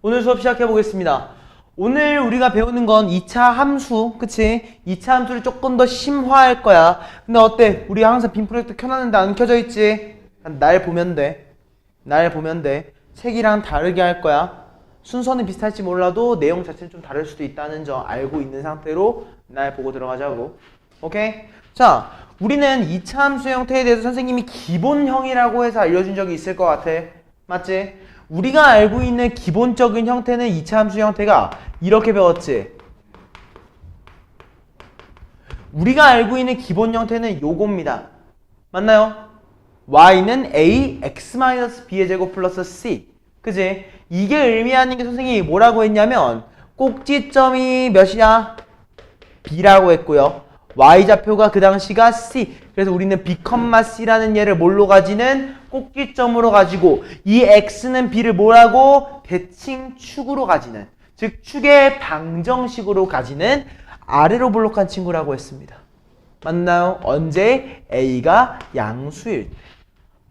오늘 수업 시작해 보겠습니다. 오늘 우리가 배우는 건 2차 함수, 그치? 2차 함수를 조금 더 심화할 거야. 근데 어때? 우리 항상 빔 프로젝터 켜놨는데 안 켜져 있지? 날 보면 돼. 날 보면 돼. 책이랑 다르게 할 거야. 순서는 비슷할지 몰라도 내용 자체는 좀 다를 수도 있다는 점 알고 있는 상태로 날 보고 들어가자고. 오케이? 자, 우리는 2차 함수 형태에 대해서 선생님이 기본형이라고 해서 알려준 적이 있을 것 같아. 맞지? 우리가 알고 있는 기본적인 형태는 2차 함수 형태가 이렇게 배웠지. 우리가 알고 있는 기본 형태는 요겁니다. 맞나요? y는 a x-b의 제곱 플러스 c. 그지? 이게 의미하는 게 선생님이 뭐라고 했냐면 꼭지점이 몇이야? b라고 했고요. y좌표가 그 당시가 c. 그래서 우리는 b, c라는 얘를 뭘로 가지는 꼭지점으로 가지고 이 x는 b를 뭐라고? 대칭축으로 가지는, 즉 축의 방정식으로 가지는 아래로 볼록한 친구라고 했습니다. 맞나요? 언제? a가 양수일 때.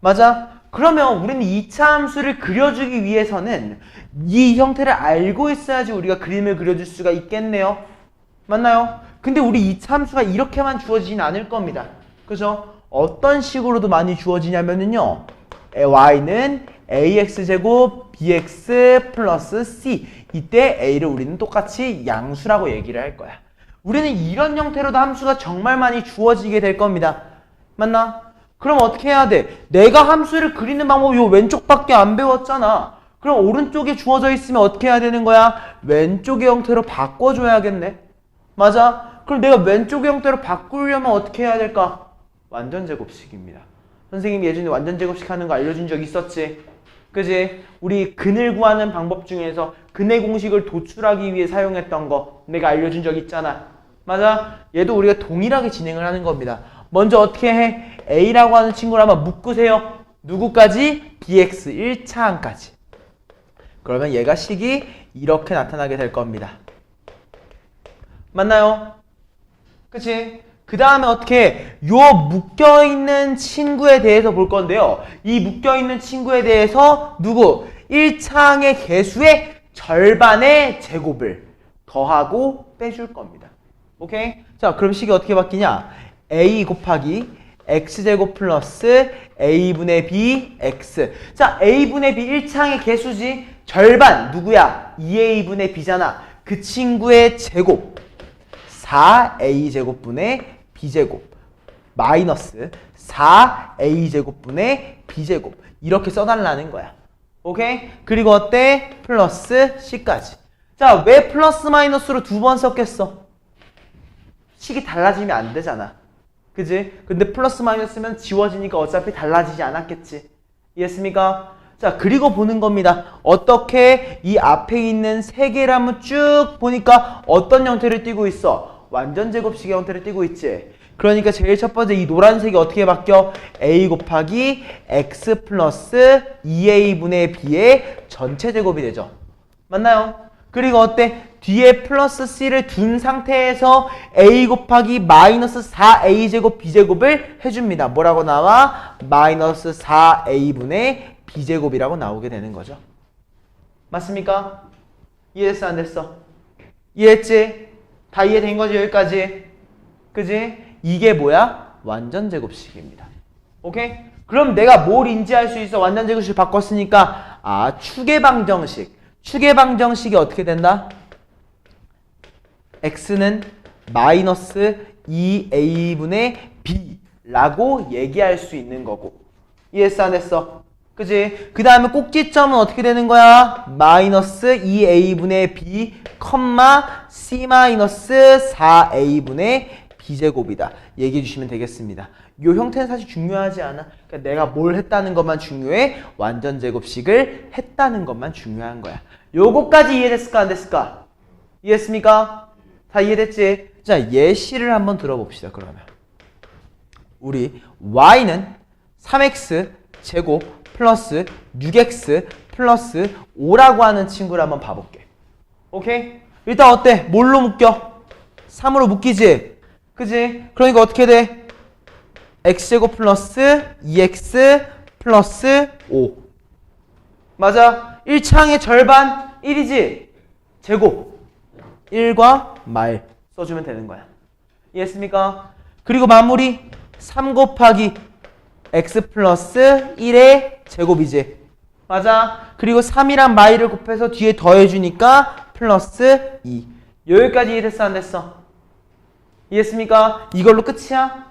맞아? 그러면 우리는 2차 함수를 그려주기 위해서는 이 형태를 알고 있어야지 우리가 그림을 그려줄 수가 있겠네요. 맞나요? 근데 우리 2차 함수가 이렇게만 주어지진 않을 겁니다. 그죠? 어떤 식으로도 많이 주어지냐면요, y는 ax제곱 bx 플러스 c. 이때 a를 우리는 똑같이 양수라고 얘기를 할 거야. 우리는 이런 형태로도 함수가 정말 많이 주어지게 될 겁니다. 맞나? 그럼 어떻게 해야 돼? 내가 함수를 그리는 방법 요 왼쪽밖에 안 배웠잖아. 그럼 오른쪽에 주어져 있으면 어떻게 해야 되는 거야? 왼쪽의 형태로 바꿔줘야겠네. 맞아? 그럼 내가 왼쪽의 형태로 바꾸려면 어떻게 해야 될까? 완전제곱식입니다. 선생님이 예전에 완전제곱식 하는 거 알려준 적 있었지? 그지? 우리 근을 구하는 방법 중에서 근의 공식을 도출하기 위해 사용했던 거 내가 알려준 적 있잖아. 맞아? 얘도 우리가 동일하게 진행을 하는 겁니다. 먼저 어떻게 해? A라고 하는 친구를 한번 묶으세요. 누구까지? BX 1차항까지. 그러면 얘가 식이 이렇게 나타나게 될 겁니다. 맞나요? 그치? 그 다음에 어떻게 해? 요 묶여있는 친구에 대해서 볼 건데요. 이 묶여있는 친구에 대해서 누구? 1차항의 개수의 절반의 제곱을 더하고 빼줄 겁니다. 오케이? 자, 그럼 식이 어떻게 바뀌냐? a 곱하기 x제곱 플러스 a분의 b x. 자, a분의 b 1차항의 개수지. 절반 누구야? 2a분의 b잖아. 그 친구의 제곱 4a제곱분의 b제곱 마이너스 4a제곱분의 b제곱. 이렇게 써달라는 거야. 오케이? 그리고 어때? 플러스 c까지. 자, 왜 플러스 마이너스로 두 번 썼겠어? 식이 달라지면 안 되잖아. 그지? 근데 플러스 마이너스면 지워지니까 어차피 달라지지 않았겠지. 이해했습니까? 자, 그리고 보는 겁니다. 어떻게 이 앞에 있는 세 개를 한번 쭉 보니까 어떤 형태를 띠고 있어? 완전 제곱식의 형태를 띠고 있지. 그러니까 제일 첫 번째 이 노란색이 어떻게 바뀌어? a 곱하기 x 플러스 2a분의 b의 전체 제곱이 되죠. 맞나요? 그리고 어때? 뒤에 플러스 c를 둔 상태에서 a 곱하기 마이너스 4a제곱 b제곱을 해줍니다. 뭐라고 나와? 마이너스 4a분의 b제곱이라고 나오게 되는 거죠. 맞습니까? 이해됐어? 안 됐어? 이해했지? 다 이해된 거지? 여기까지? 그지? 이게 뭐야? 완전제곱식입니다. 오케이? 그럼 내가 뭘 인지할 수 있어? 완전제곱식 바꿨으니까 축의 방정식. 축의 방정식이 어떻게 된다? x는 마이너스 2a분의 b라고 얘기할 수 있는 거고. 이해했어? 안 했어? 그지? 그 다음에 꼭지점은 어떻게 되는 거야? 마이너스 2a분의 b, c 마이너스 4a분의 b제곱이다. 얘기해 주시면 되겠습니다. 이 형태는 사실 중요하지 않아. 그러니까 내가 뭘 했다는 것만 중요해. 완전제곱식을 했다는 것만 중요한 거야. 요거까지 이해됐을까? 안 됐을까? 이해했습니까? 다 이해됐지? 자, 예시를 한번 들어봅시다. 그러면 우리 y는 3x 제곱 플러스 6x 플러스 5라고 하는 친구를 한번 봐볼게. 오케이? 일단 어때? 뭘로 묶여? 3으로 묶이지? 그지? 그러니까 어떻게 돼? x제곱 플러스 2x 플러스 5. 맞아? 1차항의 절반 1이지? 제곱 1과 말 써주면 되는 거야. 이해했습니까? 그리고 마무리 3 곱하기 x 플러스 1의 제곱이지. 맞아. 그리고 3이랑 마이를 곱해서 뒤에 더해주니까 플러스 2. 여기까지 이해됐어 안 됐어? 이해했습니까? 이걸로 끝이야?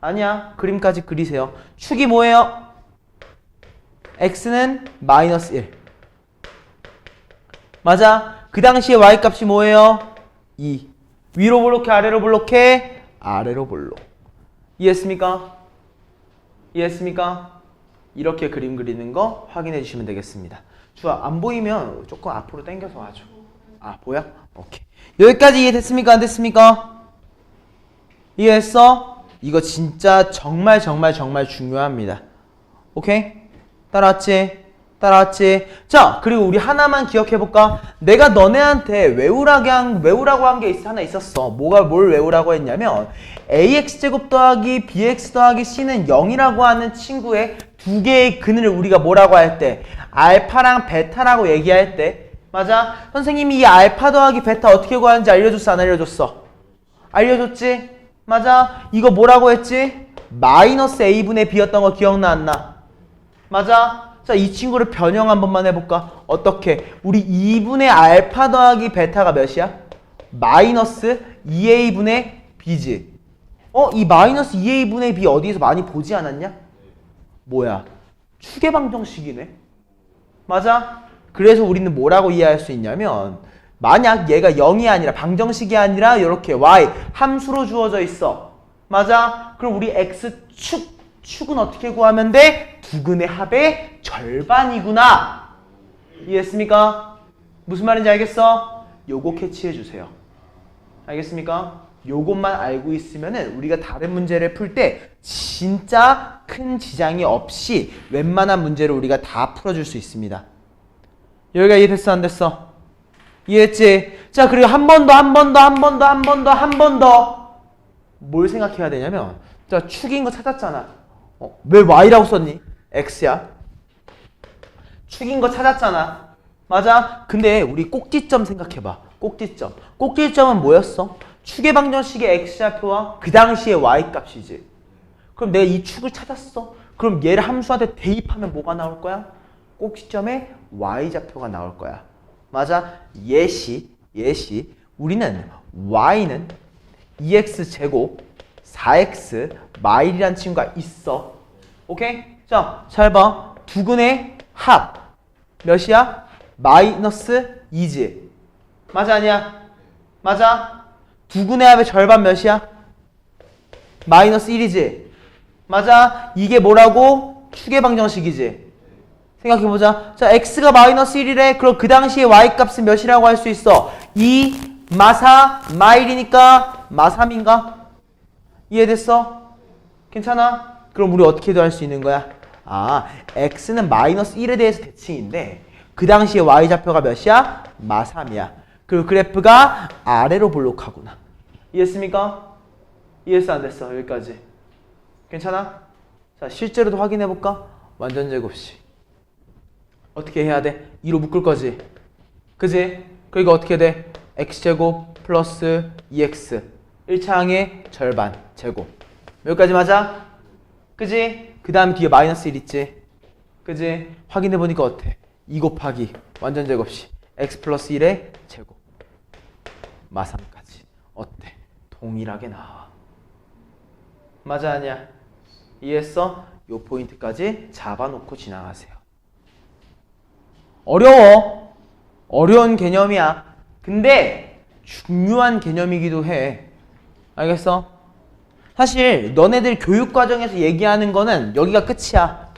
아니야. 그림까지 그리세요. 축이 뭐예요? x는 마이너스 1. 맞아. 그 당시에 y값이 뭐예요? 2. 위로 볼록해 아래로 볼록해? 아래로 볼록. 이해했습니까? 이해했습니까? 이렇게 그림 그리는 거 확인해 주시면 되겠습니다. 주아 안 보이면 조금 앞으로 당겨서 와줘. 아 보여? 오케이. 여기까지 이해됐습니까? 안 됐습니까? 이해했어? 이거 진짜 정말 중요합니다. 오케이? 따라왔지? 따라왔지? 자, 그리고 우리 하나만 기억해볼까? 내가 너네한테 외우라고 한 게 하나 있었어. 뭘 외우라고 했냐면 ax제곱 더하기 bx 더하기 c는 0이라고 하는 친구의 두 개의 근을 우리가 뭐라고 할 때? 알파랑 베타라고 얘기할 때. 맞아? 선생님이 이 알파 더하기 베타 어떻게 구하는지 알려줬어? 안 알려줬어? 알려줬지? 맞아? 이거 뭐라고 했지? 마이너스 a분의 b였던 거 기억나 안 나? 맞아? 자, 이 친구를 변형 한 번만 해볼까? 어떻게? 우리 2분의 알파 더하기 베타가 몇이야? 마이너스 2a분의 b지. 이 마이너스 2a분의 b 어디에서 많이 보지 않았냐? 뭐야? 추계방정식이네. 맞아? 그래서 우리는 뭐라고 이해할 수 있냐면 만약 얘가 0이 아니라 방정식이 아니라 이렇게 y 함수로 주어져 있어. 맞아? 그럼 우리 축은 어떻게 구하면 돼? 두 근의 합의 절반이구나. 이해했습니까? 무슨 말인지 알겠어? 요거 캐치해 주세요. 알겠습니까? 요것만 알고 있으면은 우리가 다른 문제를 풀 때 진짜 큰 지장이 없이 웬만한 문제를 우리가 다 풀어줄 수 있습니다. 여기가 이해됐어 안 됐어? 이해했지? 자, 그리고 한 번 더 뭘 생각해야 되냐면 자, 축인 거 찾았잖아. 왜 y라고 썼니? x야. 축인 거 찾았잖아. 맞아? 근데 우리 꼭지점 생각해봐. 꼭지점. 꼭지점은 뭐였어? 축의 방정식의 x좌표와 그 당시의 y값이지. 그럼 내가 이 축을 찾았어. 그럼 얘를 함수한테 대입하면 뭐가 나올 거야? 꼭지점에 y좌표가 나올 거야. 맞아? 예시 우리는 y는 2x제곱 4x 마일이란 친구가 있어. 오케이? 자, 잘 봐. 두 근의 합 몇이야? 마이너스 2지. 맞아 아니야? 맞아? 두 근의 합의 절반 몇이야? 마이너스 1이지. 맞아? 이게 뭐라고? 축의 방정식이지. 생각해보자. 자, x가 마이너스 1이래. 그럼 그 당시에 y값은 몇이라고 할 수 있어? 2 마사 마일이니까 마3인가? 이해됐어? 괜찮아? 그럼 우리 어떻게도 할 수 있는 거야? x는 마이너스 1에 대해서 대칭인데 그 당시에 y좌표가 몇이야? 마3이야. 그리고 그래프가 아래로 볼록하구나. 이해했습니까? 이해했어 안 됐어? 여기까지. 괜찮아? 자, 실제로도 확인해볼까? 완전 제곱식. 어떻게 해야 돼? 2로 묶을 거지? 그지? 그러니까 어떻게 돼? x제곱 플러스 2x 1차항의 절반 제곱. 여기까지 맞아? 그지? 그 다음 뒤에 마이너스 1 있지? 그지? 확인해보니까 어때? 2 곱하기 완전 제곱식 x 플러스 1의 제곱 마3까지 어때? 동일하게 나와. 맞아 아니야? 이해했어? 요 포인트까지 잡아놓고 지나가세요. 어려워. 어려운 개념이야. 근데 중요한 개념이기도 해. 알겠어? 사실 너네들 교육과정에서 얘기하는 거는 여기가 끝이야.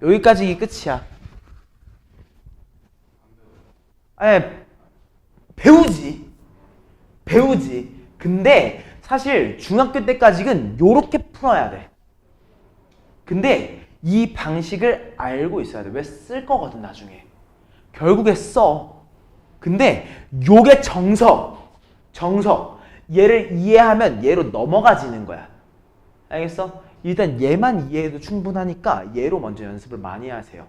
여기까지 이게 끝이야. 아니, 배우지. 근데 사실 중학교 때까지는 요렇게 풀어야 돼. 근데 이 방식을 알고 있어야 돼. 왜 쓸 거거든 나중에. 결국에 써. 근데 요게 정석. 얘를 이해하면 얘로 넘어가지는 거야. 알겠어? 일단 얘만 이해해도 충분하니까 얘로 먼저 연습을 많이 하세요.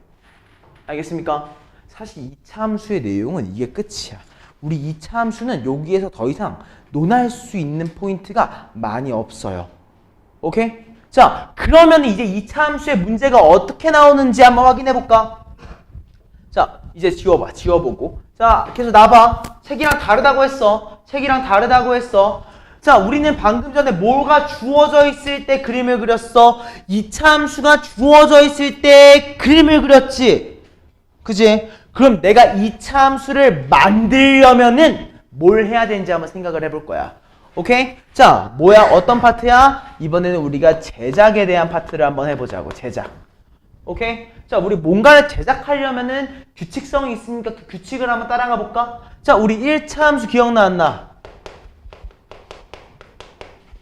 알겠습니까? 사실 2차 함수의 내용은 이게 끝이야. 우리 2차 함수는 여기에서 더 이상 논할 수 있는 포인트가 많이 없어요. 오케이? 자, 그러면 이제 2차 함수의 문제가 어떻게 나오는지 한번 확인해 볼까? 자, 이제 지워봐. 지워보고. 자, 계속 놔봐. 책이랑 다르다고 했어. 책이랑 다르다고 했어. 자, 우리는 방금 전에 뭐가 주어져 있을 때 그림을 그렸어? 2차 함수가 주어져 있을 때 그림을 그렸지. 그지? 그럼 내가 2차 함수를 만들려면은 뭘 해야 되는지 한번 생각을 해볼 거야. 오케이? 자, 뭐야? 어떤 파트야? 이번에는 우리가 제작에 대한 파트를 한번 해보자고. 제작. 오케이? 자, 우리 뭔가를 제작하려면은 규칙성이 있으니까 그 규칙을 한번 따라가 볼까? 자, 우리 1차 함수 기억나 안 나?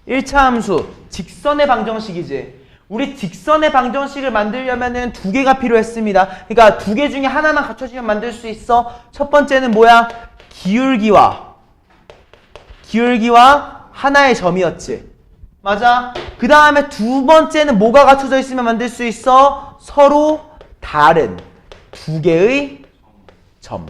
1차 함수 직선의 방정식이지. 우리 직선의 방정식을 만들려면은 두 개가 필요했습니다. 그러니까 두 개 중에 하나만 갖춰지면 만들 수 있어. 첫 번째는 뭐야? 기울기와 하나의 점이었지. 맞아? 그 다음에 두 번째는 뭐가 갖춰져 있으면 만들 수 있어? 서로 다른 두 개의 점.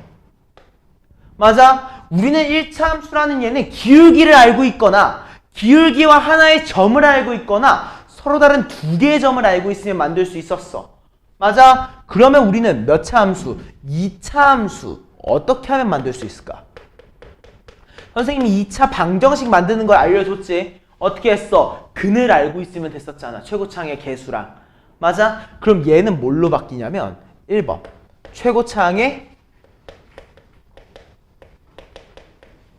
맞아? 우리는 1차 함수라는 얘는 기울기를 알고 있거나 기울기와 하나의 점을 알고 있거나 서로 다른 두 개의 점을 알고 있으면 만들 수 있었어. 맞아? 그러면 우리는 몇 차 함수? 2차 함수 어떻게 하면 만들 수 있을까? 선생님이 2차 방정식 만드는 걸 알려줬지. 어떻게 했어? 근을 알고 있으면 됐었잖아. 최고차항의 개수랑. 맞아? 그럼 얘는 뭘로 바뀌냐면 1번 최고차항의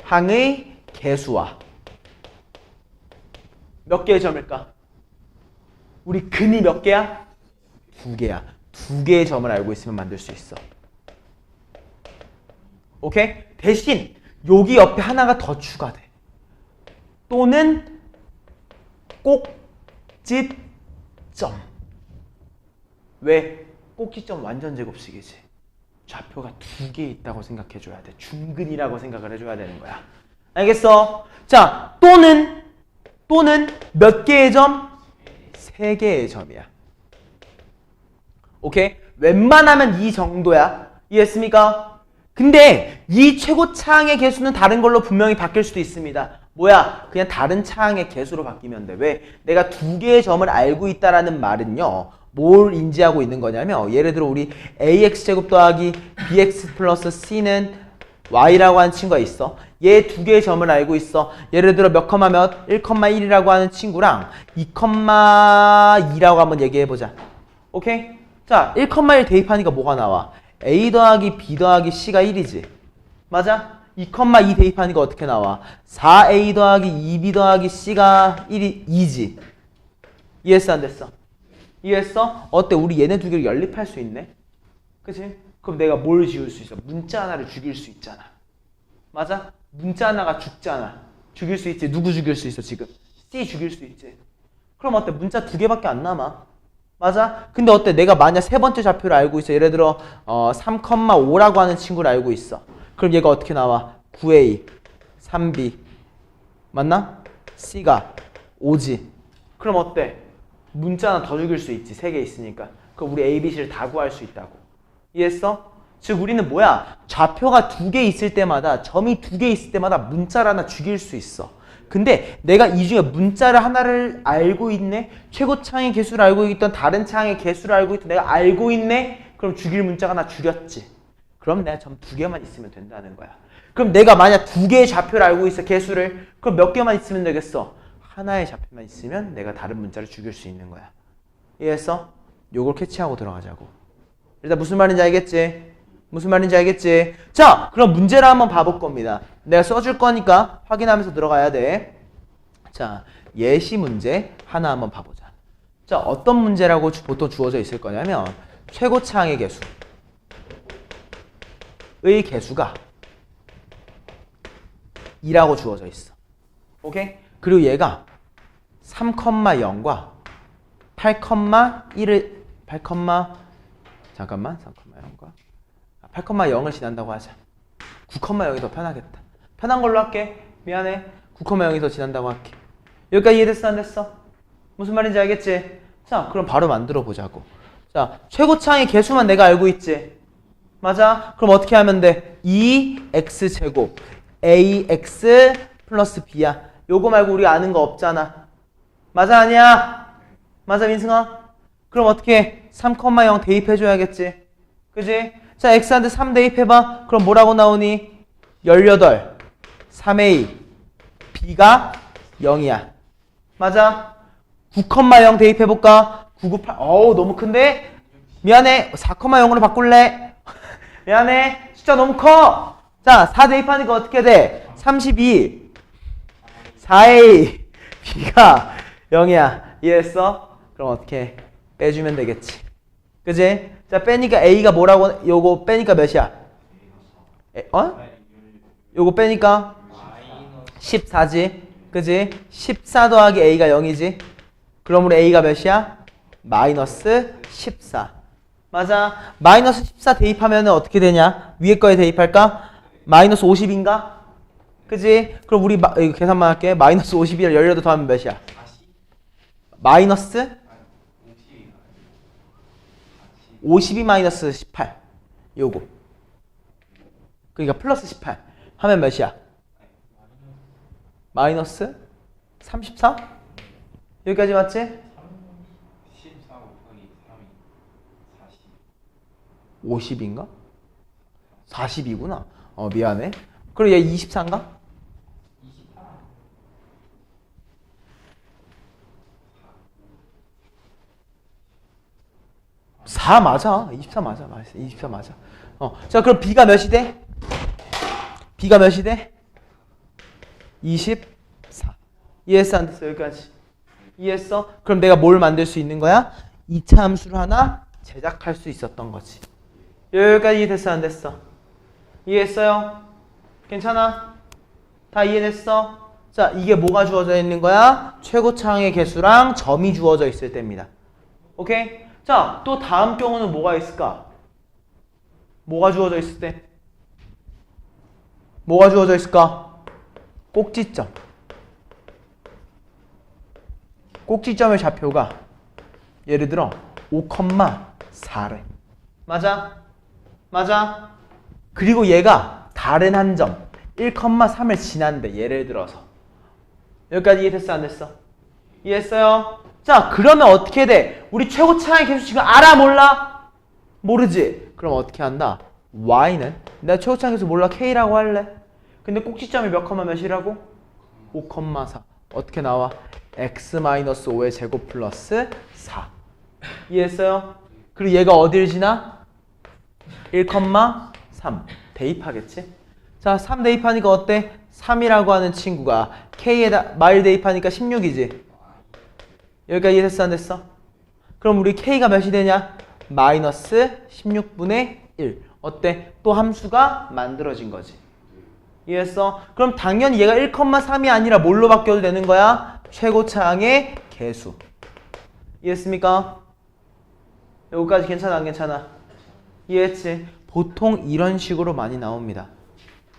항의 개수와 몇 개의 점일까? 우리 근이 몇 개야? 두 개야. 두 개의 점을 알고 있으면 만들 수 있어. 오케이? 대신 여기 옆에 하나가 더 추가돼. 또는 꼭지점. 왜? 꼭지점 완전 제곱식이지. 좌표가 두 개 있다고 생각해줘야 돼. 중근이라고 생각을 해줘야 되는 거야. 알겠어? 자, 또는 몇 개의 점? 세 개의 점이야. 오케이? 웬만하면 이 정도야. 이해했습니까? 근데 이 최고차항의 개수는 다른 걸로 분명히 바뀔 수도 있습니다. 뭐야? 그냥 다른 차항의 개수로 바뀌면 돼. 왜? 내가 두 개의 점을 알고 있다라는 말은요. 뭘 인지하고 있는 거냐면 예를 들어 우리 ax제곱 더하기 bx 플러스 c는 y라고 하는 친구가 있어. 얘 두 개의 점을 알고 있어. 예를 들어 몇 컴마 몇? 1,1이라고 하는 친구랑 2,2라고 한번 얘기해보자. 오케이? 자, 1,1 대입하니까 뭐가 나와? a 더하기 b 더하기 c가 1이지. 맞아? 2,2 대입하니까 어떻게 나와? 4a 더하기 2b 더하기 c가 2지. 이해했어 안 됐어? 이해했어? 어때? 우리 얘네 두 개를 연립할 수 있네? 그치? 그럼 내가 뭘 지울 수 있어? 문자 하나를 죽일 수 있잖아. 맞아? 문자 하나가 죽잖아. 죽일 수 있지. 누구 죽일 수 있어 지금? C 죽일 수 있지. 그럼 어때? 문자 두 개밖에 안 남아. 맞아? 근데 어때? 내가 만약 세 번째 좌표를 알고 있어. 예를 들어 3,5라고 하는 친구를 알고 있어. 그럼 얘가 어떻게 나와? 9A, 3B 맞나? C가 5지. 그럼 어때? 문자 하나 더 죽일 수 있지. 세 개 있으니까. 그럼 우리 A, B, C를 다 구할 수 있다고. 이해했어? 즉 우리는 뭐야? 좌표가 두 개 있을 때마다 점이 두 개 있을 때마다 문자를 하나 죽일 수 있어. 근데 내가 이 중에 문자를 하나를 알고 있네? 최고차항의 개수를 알고 있던 다른 차항의 개수를 알고 있던 내가 알고 있네? 그럼 죽일 문자가 하나 죽였지. 그럼 내가 점 두 개만 있으면 된다는 거야. 그럼 내가 만약 두 개의 좌표를 알고 있어 개수를. 그럼 몇 개만 있으면 되겠어? 하나의 좌표만 있으면 내가 다른 문자를 죽일 수 있는 거야. 이해했어? 요걸 캐치하고 들어가자고. 일단 무슨 말인지 알겠지? 무슨 말인지 알겠지? 자, 그럼 문제를 한번 봐볼 겁니다. 내가 써줄 거니까 확인하면서 들어가야 돼. 자, 예시 문제 하나 한번 봐보자. 자, 어떤 문제라고 보통 주어져 있을 거냐면 최고차항의 개수의 개수가 2라고 주어져 있어. 오케이? 그리고 얘가 3,0과 8,1을 8,0을 지난다고 하자. 9,0이 더 편하겠다. 편한 걸로 할게. 미안해. 9,0이 더 지난다고 할게. 여기까지 이해됐어 안 됐어? 무슨 말인지 알겠지? 자, 그럼 바로 만들어 보자고. 자, 최고차항의 개수만 내가 알고 있지. 맞아? 그럼 어떻게 하면 돼? 2x제곱 ax 플러스 b야. 요거 말고 우리가 아는 거 없잖아. 맞아 아니야? 맞아 민승아? 그럼 어떻게 해? 3,0 대입해줘야겠지. 그지? 자 x한테 3 대입해봐. 그럼 뭐라고 나오니? 18 3a b가 0이야. 맞아? 9,0 대입해볼까? 998 어우 너무 큰데? 미안해 4,0으로 바꿀래? 미안해 숫자 너무 커. 자 4 대입하니까 어떻게 돼? 32 4a b가 0이야. 이해했어? 그럼 어떻게 해? 빼주면 되겠지. 그지? 자 빼니까 a가 뭐라고 요거 빼니까 몇이야? 요거 빼니까 14지. 그지? 14 더하기 a가 0이지. 그러므로 a가 몇이야? 마이너스 14. 맞아. 마이너스 14 대입하면 어떻게 되냐? 위에 거에 대입할까? 마이너스 50인가? 그지? 그럼 우리 이거 계산만 할게. 마이너스 50이랑 18 더하면 몇이야? 마이너스 52 마이너스 18. 요거. 그러니까 플러스 18 하면 몇이야? 마이너스 34? 여기까지 맞지? 14 곱하기 3이 40. 50인가? 40이구나. 미안해. 그럼 얘 24인가? 28. 4 맞아. 24 맞아. 24 맞아. 자, 그럼 b가 몇이 돼? b가 몇이 돼? 24. 이해했어? 안 됐어? 여기까지. 이해했어? 그럼 내가 뭘 만들 수 있는 거야? 2차 함수를 하나 제작할 수 있었던 거지. 여기까지 이해됐어? 안 됐어? 이해했어요? 괜찮아? 다 이해됐어? 자, 이게 뭐가 주어져 있는 거야? 최고차항의 개수랑 점이 주어져 있을 때입니다. 오케이? 자, 또 다음 경우는 뭐가 있을까? 뭐가 주어져 있을 때? 뭐가 주어져 있을까? 꼭지점. 꼭지점의 좌표가 예를 들어 5,4래. 맞아? 맞아? 그리고 얘가 다른 한 점 1,3을 지난대. 예를 들어서. 여기까지 이해됐어? 안 됐어? 이해했어요? 자, 그러면 어떻게 돼? 우리 최고차항의 개수 지금 알아? 몰라? 모르지? 그럼 어떻게 한다? y는 내가 최고차항 개수 몰라 k라고 할래? 근데 꼭지점이 몇 컴마 몇이라고? 5,4. 어떻게 나와? x-5의 제곱 플러스 4. 이해했어요? 그리고 얘가 어딜 지나? 1,3 대입하겠지? 자, 3 대입하니까 어때? 3이라고 하는 친구가 k에다 마일 대입하니까 16이지? 여기까지 이해됐어? 안 됐어? 그럼 우리 k가 몇이 되냐? 마이너스 16분의 1. 어때? 또 함수가 만들어진 거지. 이해했어? 그럼 당연히 얘가 1,3이 아니라 뭘로 바뀌어도 되는 거야? 최고차항의 개수. 이해했습니까? 여기까지 괜찮아? 안 괜찮아? 이해했지? 보통 이런 식으로 많이 나옵니다.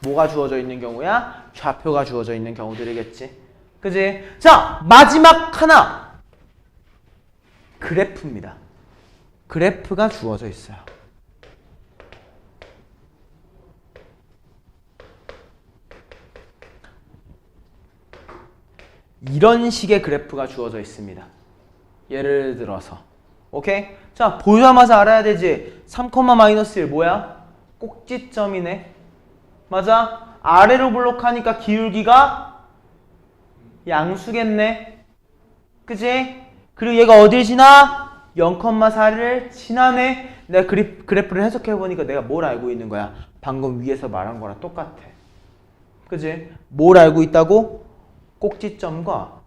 뭐가 주어져 있는 경우야? 좌표가 주어져 있는 경우들이겠지. 그지? 자, 마지막 하나. 그래프입니다. 그래프가 주어져 있어요. 이런 식의 그래프가 주어져 있습니다. 예를 들어서 오케이? 자, 보자마자 알아야 되지. 3,-1 뭐야? 꼭지점이네. 맞아? 아래로 블록하니까 기울기가 양수겠네. 그지? 그리고 얘가 어딜 지나? 0,4를 지나네. 내가 그래프를 해석해보니까 내가 뭘 알고 있는 거야? 방금 위에서 말한 거랑 똑같아. 그지? 뭘 알고 있다고? 꼭지점과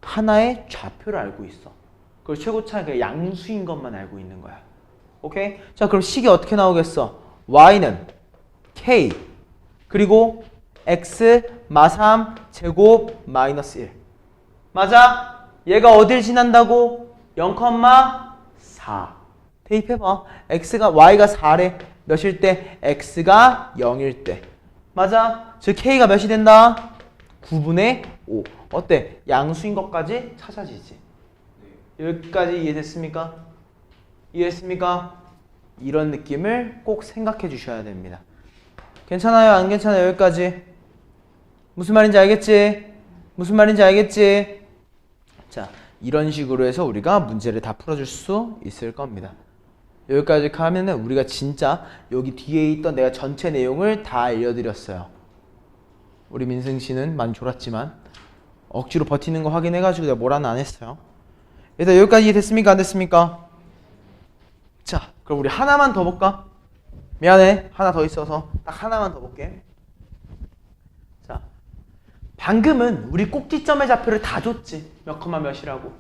하나의 좌표를 알고 있어. 그걸 최고차가 양수인 것만 알고 있는 거야. 오케이? 자, 그럼 식이 어떻게 나오겠어? y는 k 그리고 x 마3 제곱 마이너스 1. 맞아? 얘가 어딜 지난다고? 0,4. 대입해봐. y가 4래. 몇일 때? x가 0일 때. 맞아? 즉 k가 몇이 된다? 9분의 5. 어때? 양수인 것까지 찾아지지. 여기까지 이해됐습니까? 이해했습니까? 이런 느낌을 꼭 생각해 주셔야 됩니다. 괜찮아요? 안 괜찮아요? 여기까지? 무슨 말인지 알겠지? 무슨 말인지 알겠지? 자, 이런 식으로 해서 우리가 문제를 다 풀어줄 수 있을 겁니다. 여기까지 가면은 우리가 진짜 여기 뒤에 있던 내가 전체 내용을 다 알려드렸어요. 우리 민승 씨는 많이 졸았지만 억지로 버티는 거 확인해가지고 내가 뭐라는 안 했어요. 일단 여기까지 됐습니까? 안 됐습니까? 자, 그럼 우리 하나만 더 볼까? 미안해, 하나 더 있어서 딱 하나만 더 볼게. 자, 방금은 우리 꼭지점의 좌표를 다 줬지. 몇 컴마 몇이라고.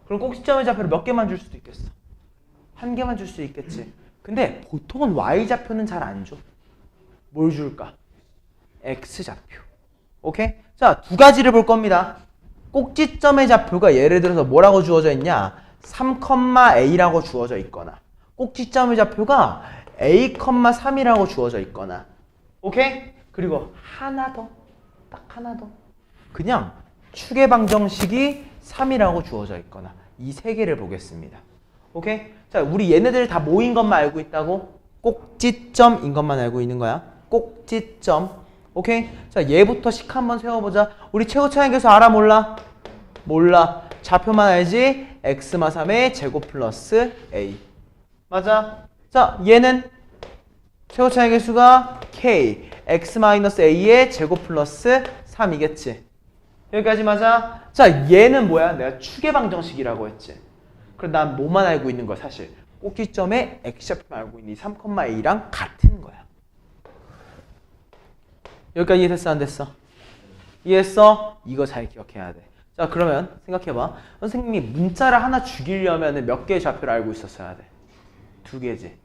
그럼 꼭지점의 좌표를 몇 개만 줄 수도 있겠어. 한 개만 줄 수 있겠지. 근데 보통은 y좌표는 잘 안 줘. 뭘 줄까? x좌표. 오케이? 자, 두 가지를 볼 겁니다. 꼭지점의 좌표가 예를 들어서 뭐라고 주어져 있냐? 3,a라고 주어져 있거나 꼭지점의 좌표가 a,3이라고 주어져 있거나 오케이? 그리고 하나 더. 딱 하나 더. 그냥 축의 방정식이 3이라고 주어져 있거나 이 세 개를 보겠습니다. 오케이? 자, 우리 얘네들 다 모인 것만 알고 있다고? 꼭지점인 것만 알고 있는 거야. 꼭지점. 오케이? 자, 얘부터 식 한번 세워보자. 우리 최고 차항계수 알아? 몰라? 몰라. 좌표만 알지? x마 3의 제곱 플러스 a. 맞아? 자, 얘는 최고 차항계수가 k, x-a의 제곱 플러스 3이겠지. 여기까지 맞아? 자, 얘는 뭐야? 내가 축의 방정식이라고 했지. 그럼 난 뭐만 알고 있는 거야, 사실. 꼭지점에 x좌표만 알고 있는 이 3,a랑 같은 거야. 여기까지 이해됐어? 안 됐어? 이해했어? 이거 잘 기억해야 돼. 자, 그러면 생각해봐. 선생님이 문자를 하나 죽이려면 몇 개의 좌표를 알고 있었어야 돼? 두 개지.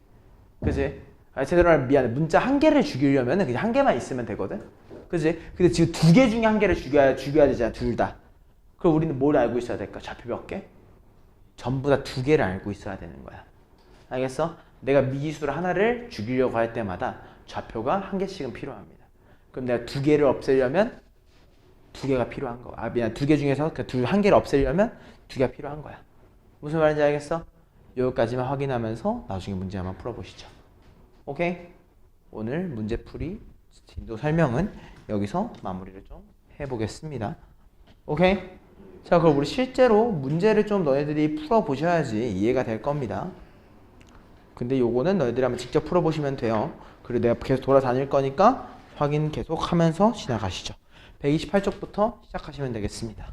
그지? 아, 제대로 말하면 미안해. 문자 한 개를 죽이려면 그냥 한 개만 있으면 되거든? 그지? 근데 지금 두 개 중에 한 개를 죽여야 되잖아, 둘 다. 그럼 우리는 뭘 알고 있어야 될까? 좌표 몇 개? 전부 다 두 개를 알고 있어야 되는 거야. 알겠어? 내가 미지수를 하나를 죽이려고 할 때마다 좌표가 한 개씩은 필요합니다. 그럼 내가 두 개를 없애려면 두 개가 필요한 거. 아, 미안. 두 개 중에서 한 개를 없애려면 두 개가 필요한 거야. 무슨 말인지 알겠어? 여기까지만 확인하면서 나중에 문제 한번 풀어보시죠. 오케이? 오늘 문제풀이 진도 설명은 여기서 마무리를 좀 해보겠습니다. 오케이? 자, 그럼 우리 실제로 문제를 좀 너희들이 풀어보셔야지 이해가 될 겁니다. 근데 요거는 너희들이 한번 직접 풀어보시면 돼요. 그리고 내가 계속 돌아다닐 거니까 확인 계속 하면서 지나가시죠. 128쪽부터 시작하시면 되겠습니다.